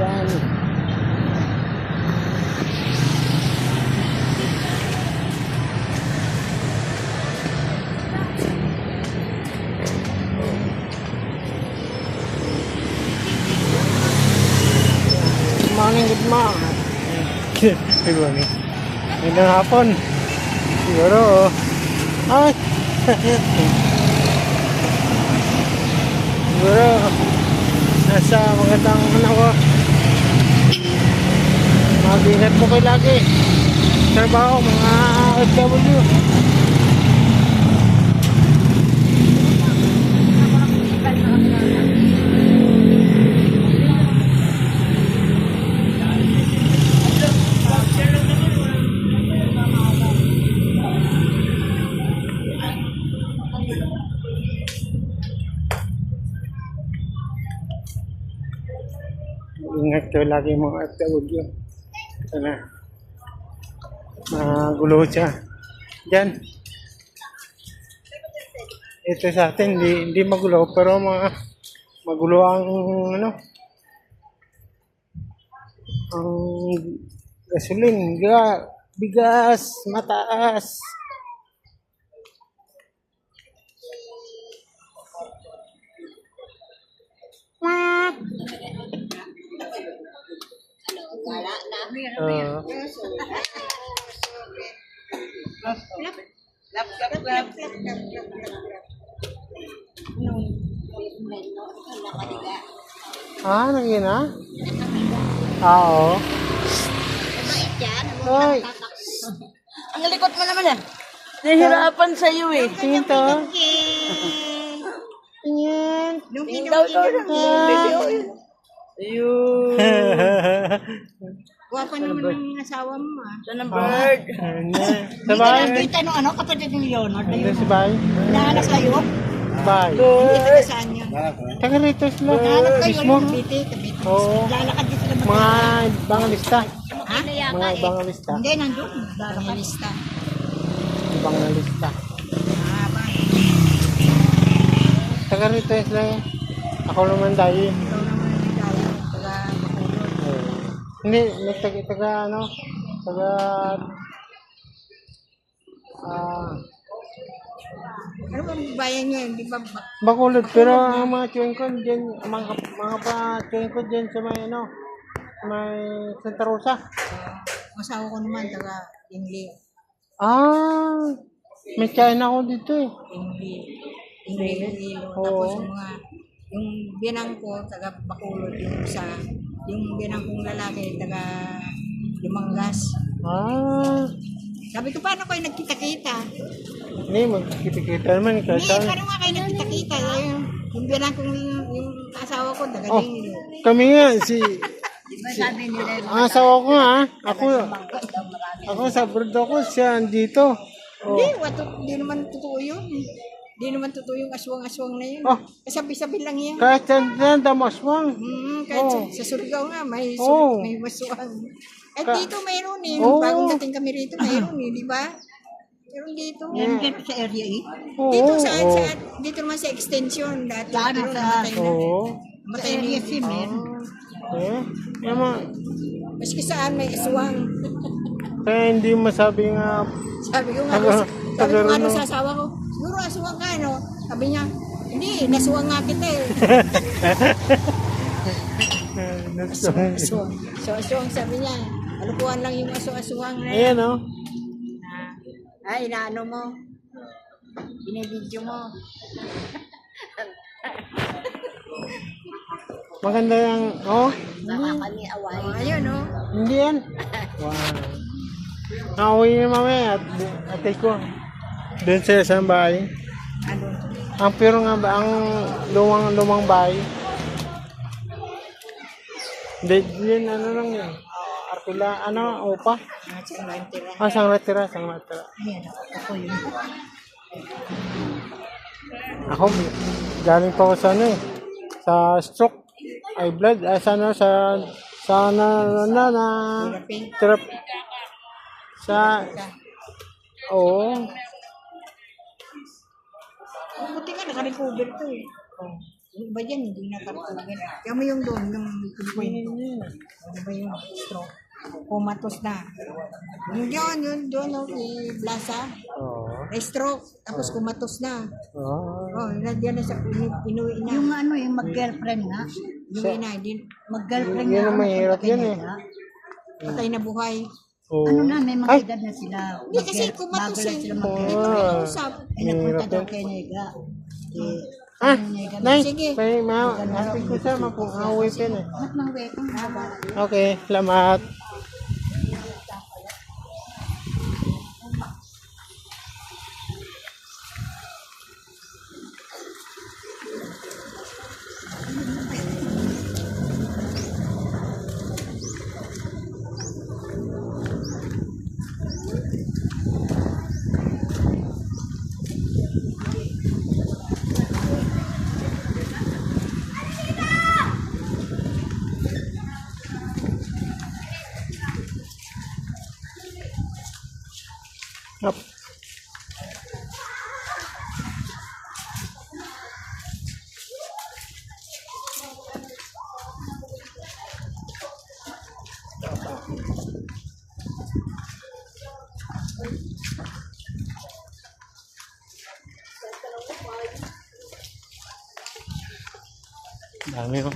Yan. Good morning, good morning. Good morning. Magandang hapon. Siguro. Ay. Siguro. Nasa magandang ko. Mag-ingat po kayo lagi. Trabaho, mga OFW. Ingat kayo lagi mga OFW. Sana magulo siya. Diyan. Ito sa atin, hindi magulo, pero magulo ang ang gasolin, bigas, mataas. Wala na. Nangin na? Oo. Ay. Ang likot mo naman nahihirapan sa iyo Tingin to. Tingin. Tingin daw to. Ayun. Guwapa naman ang asawa mo Sa bird. Sabay. Kita no kapatid ni Leonard. Ano si Bay? Nahanap kayo? Bay. Hindi ka saan yun. Taga rito sila. Nahanap kayo Mismo. ng Kabite. Oo. Lalakad din sila. Mga bangalista. Ha? Mga bangalista. Hindi, nandun. Lalakad lista. Bangalista. Haba. Taga rito sila. Ako naman dahil. Ikaw naman ang tayo. Taga Bacolod. Hindi, taga Ano bang bayan nyo yun? Di ba? Bacolod, pero ang mga chewing ko dyan, mga pa-chewing ko dyan sa may sa may Santa Rosa. Asawa ko naman. Taga Ingli. May China ako dito eh. Ingli. Oo. Tapos yung binang ko, taga Bacolod. Yung binang kong lalaki, taga Lumangas. Sabi ko, paano kayo nagkita-kita? Hindi, magkikita naman kahit Hindi, saan. paano nga kayo nagkita-kita? Yung binang kong, yung asawa ko, taga Ingli. Kami nga, Sabi nila ang asawa ko nga, ako sa abroad ako, siya andito. Hindi naman totoo yun. Hindi naman totoo yung aswang-aswang na yun. Sabi-sabi lang yan. Kahit saan damaswang. Kahit sa Surigao nga, may maswang. At dito mayroon bagong dating kami rito, mayroon di ba? Meron dito. dito sa area Dito dito naman sa extension. Dati namatay na. Matay na yun. Maski saan may aswang. Kaya hindi masabi nga. Sabi ko nga sa asawa ko, siguro aswang ka, no? Sabi niya, hindi, naswang nga kita eh. Aswang. So, aswang sabi niya, alukuhan lang yung aswang na yan. Ayan o. Inaano mo. Binibidyo mo. Maganda yung, nakakaniaway. Ayun, no? hindi yan. Wow. Nauwi na mamaya at atay ko. Doon sa isang bahay. Ano? Ang pero nga ba, ang lumang bahay. Hindi, yun, lang yun. Arkila, upa? Sang latira. Ayan, ako yun. Ako, galing pa ako sa sa stroke, eye blood, Buti nga, naka-recover to eh. Yung iba dyan, hindi na kartugan. Kaya mo yung doon, yung kwento. Ano ba yung stroke? Pumatos na. Yung doon, may blasa. Oo. May stroke, tapos kumatos na. Oo. Oh, nandiyan na sa inuwi na. Yung ano, yung mag-girlfriend nga. Inuwi na, din, Mag-girlfriend Yan nga. ang mahirap yan eh. patay na buhay. Oo. Ano na, may mga Ay! edad na sila. Hindi kasi kumatos Bago lang eh. sila Hindi mag-girlfriend. kami usap. Ay, nagpunta Mahirap daw yan. kay Nega. Eh, Ah, Nega, Nay, Sige. hanapin ko siya, makuha pa na. ba't mga wetong baba? Okay, salamat. Up. Dami oh.